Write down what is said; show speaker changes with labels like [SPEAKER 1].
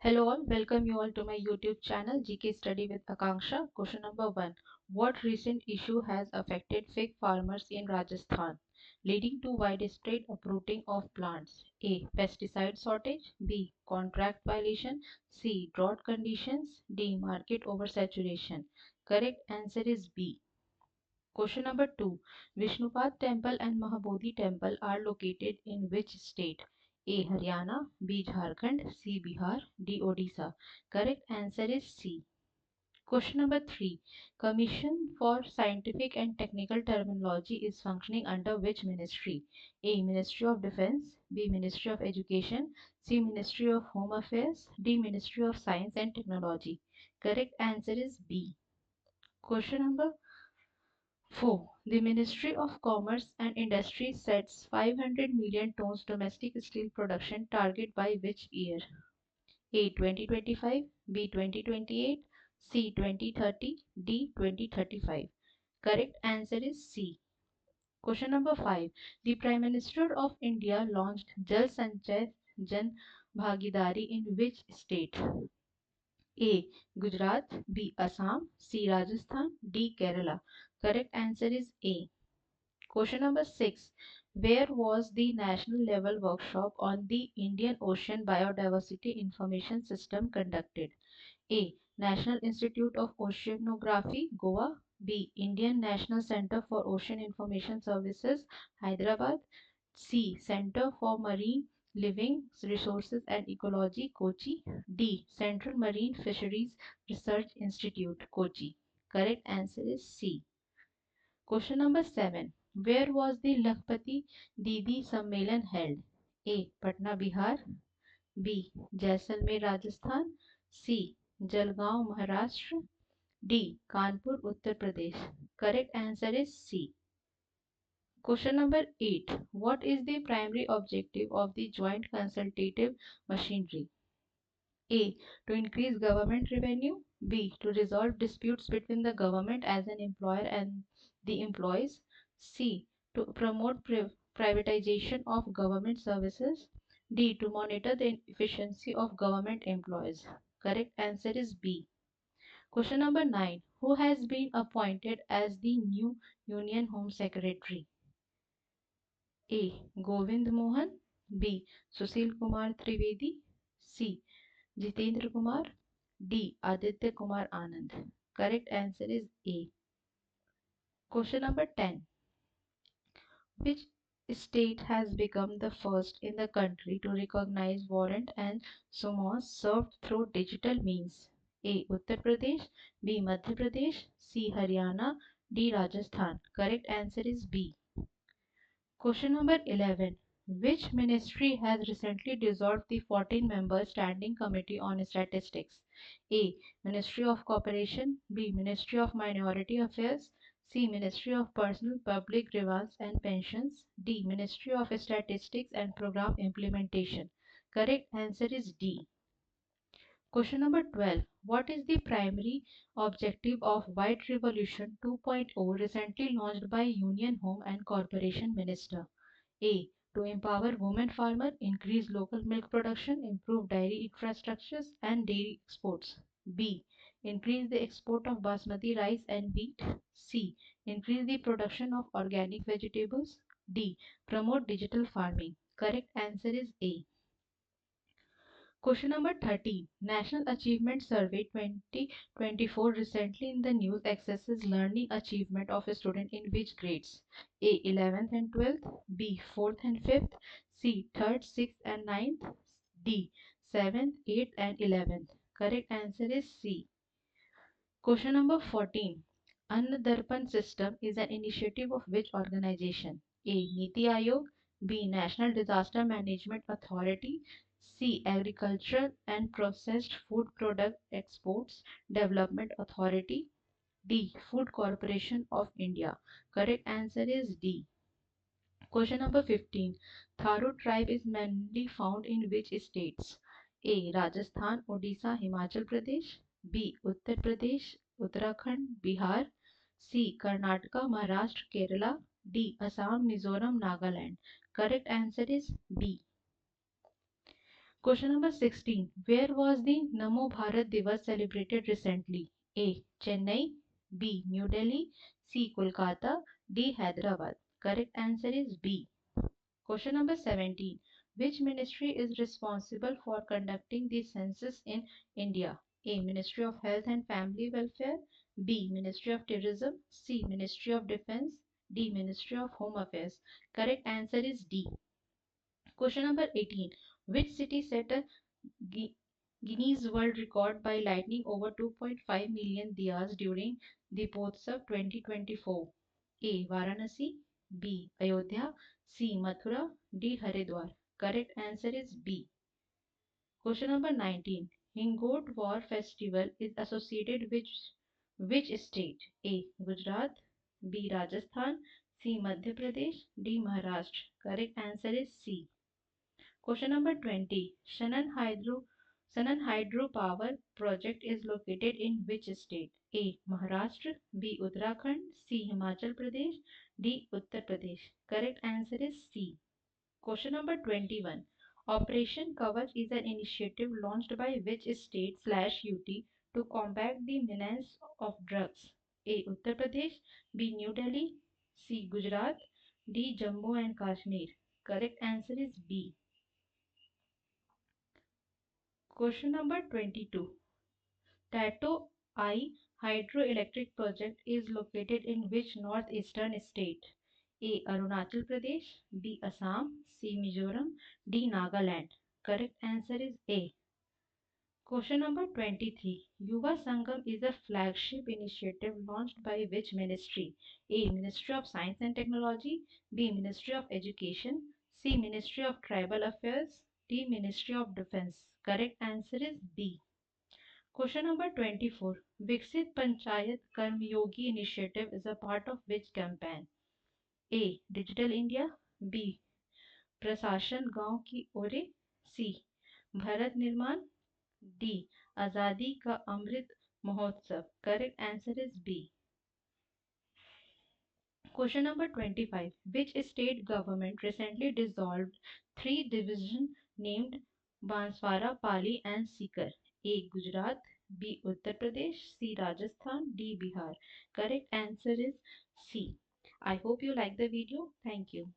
[SPEAKER 1] Hello all, welcome you all to my YouTube channel GK Study with Akanksha. Question number 1. What recent issue has affected fig farmers in Rajasthan, leading to widespread uprooting of plants? A. Pesticide shortage. B. Contract violation. C. Drought conditions. D. Market oversaturation. Correct answer is B. Question number 2. Vishnupad Temple and Mahabodhi Temple are located in which state? A. Haryana, B. Jharkhand, C. Bihar, D. Odisha. Correct answer is C. Question number 3. Commission for Scientific and Technical Terminology is functioning under which ministry? A. Ministry of Defense, B. Ministry of Education, C. Ministry of Home Affairs, D. Ministry of Science and Technology. Correct answer is B. Question number 4. The Ministry of Commerce and Industry sets 500 million tons domestic steel production target by which year? A. 2025, B. 2028, C. 2030, D. 2035. Correct answer is C. Question number 5. The Prime Minister of India launched Jal Sanchay Jan Bhagidari in which state? A. Gujarat, B. Assam, C. Rajasthan, D. Kerala. Correct answer is A. Question number 6. Where was the national level workshop on the Indian Ocean Biodiversity Information System conducted? A. National Institute of Oceanography, Goa. B. Indian National Center for Ocean Information Services, Hyderabad. C. Center for Marine Living Resources and Ecology, Kochi. D. Central Marine Fisheries Research Institute, Kochi. Correct answer is C. Question number 7. Where was the Lakhpati Didi Sammelan held? A. Patna, Bihar. B. Jaisalmer, Rajasthan. C. Jalgaon, Maharashtra. D. Kanpur, Uttar Pradesh. Correct answer is C. Question number 8. What is the primary objective of the joint consultative machinery? A. To increase government revenue. B. To resolve disputes between the government as an employer and the employees. C. To promote privatization of government services. D. To monitor the efficiency of government employees. Correct answer is B. Question number 9. Who has been appointed as the new Union Home Secretary? A. Govind Mohan. B. Sushil Kumar Trivedi. C. Jitendra Kumar. D. Aditya Kumar Anand. Correct answer is A. Question number 10. Which state has become the first in the country to recognize warrant and summons served through digital means? A. Uttar Pradesh. B. Madhya Pradesh. C. Haryana. D. Rajasthan. Correct answer is B. Question number 11. Which ministry has recently dissolved the 14-member Standing Committee on Statistics? A. Ministry of Cooperation. B. Ministry of Minority Affairs. C. Ministry of Personal Public Grievance and Pensions. D. Ministry of Statistics and Program Implementation. Correct answer is D. Question number 12. What is the primary objective of White Revolution 2.0 recently launched by Union Home and Corporation Minister? A. To empower women farmers, increase local milk production, improve dairy infrastructures and dairy exports. B. Increase the export of basmati rice and wheat. C. Increase the production of organic vegetables. D. Promote digital farming. Correct answer is A. Question number 13. National Achievement Survey 2024 recently in the news assesses learning achievement of a student in which grades? A. 11th and 12th, B. 4th and 5th, C. 3rd, 6th and 9th, D. 7th, 8th and 11th. Correct answer is C. Question number 14. Anna Darpan system is an initiative of which organization? A. Niti Aayog, B. National Disaster Management Authority, C. Agricultural and Processed Food Product Exports Development Authority, D. Food Corporation of India. Correct answer is D. Question number 15. Tharo tribe is mainly found in which states? A. Rajasthan, Odisha, Himachal Pradesh. B. Uttar Pradesh, Uttarakhand, Bihar. C. Karnataka, Maharashtra, Kerala. D. Assam, Mizoram, Nagaland. Correct answer is B. Question number 16. Where was the Namo Bharat Divas celebrated recently? A. Chennai, B. New Delhi, C. Kolkata, D. Hyderabad. Correct answer is B. Question number 17. Which ministry is responsible for conducting the census in India? A. Ministry of Health and Family Welfare, B. Ministry of Tourism, C. Ministry of Defense, D. Ministry of Home Affairs. Correct answer is D. Question number 18. Which city set a Guinness World Record by lighting over 2.5 million diyas during Deepotsav 2024? A. Varanasi, B. Ayodhya, C. Mathura, D. Haridwar. Correct answer is B. Question number 19. Hingote War Festival is associated with which state? A. Gujarat, B. Rajasthan, C. Madhya Pradesh, D. Maharashtra. Correct answer is C. Question number 20. Sanan Hydro Power Project is located in which state? A. Maharashtra, B. Uttarakhand, C. Himachal Pradesh, D. Uttar Pradesh. Correct answer is C. Question number 21. Operation Kavach is an initiative launched by which state/UT to combat the menace of drugs? A. Uttar Pradesh, B. New Delhi, C. Gujarat, D. Jammu and Kashmir. Correct answer is B. Question number 22. Tato I hydroelectric project is located in which northeastern state? A. Arunachal Pradesh, B. Assam, C. Mizoram, D. Nagaland. Correct answer is A. Question number 23. Yuva Sangam is a flagship initiative launched by which ministry? A. Ministry of Science and Technology, B. Ministry of Education, C. Ministry of Tribal Affairs, D. Ministry of Defense. Correct answer is B. Question number 24. Viksit Panchayat Karmyogi initiative is a part of which campaign? A. Digital India, B. प्रशासन गांव की ओरे, सी भारत निर्माण, D आजादी का अमृत महोत्सव. Correct answer is B. Question number 25. Which state government recently dissolved three divisions named Banswara, Pali and Sikar? A. Gujarat, B. Uttar Pradesh, C. Rajasthan, D. Bihar. Correct answer is C. I hope you like the video. Thank you.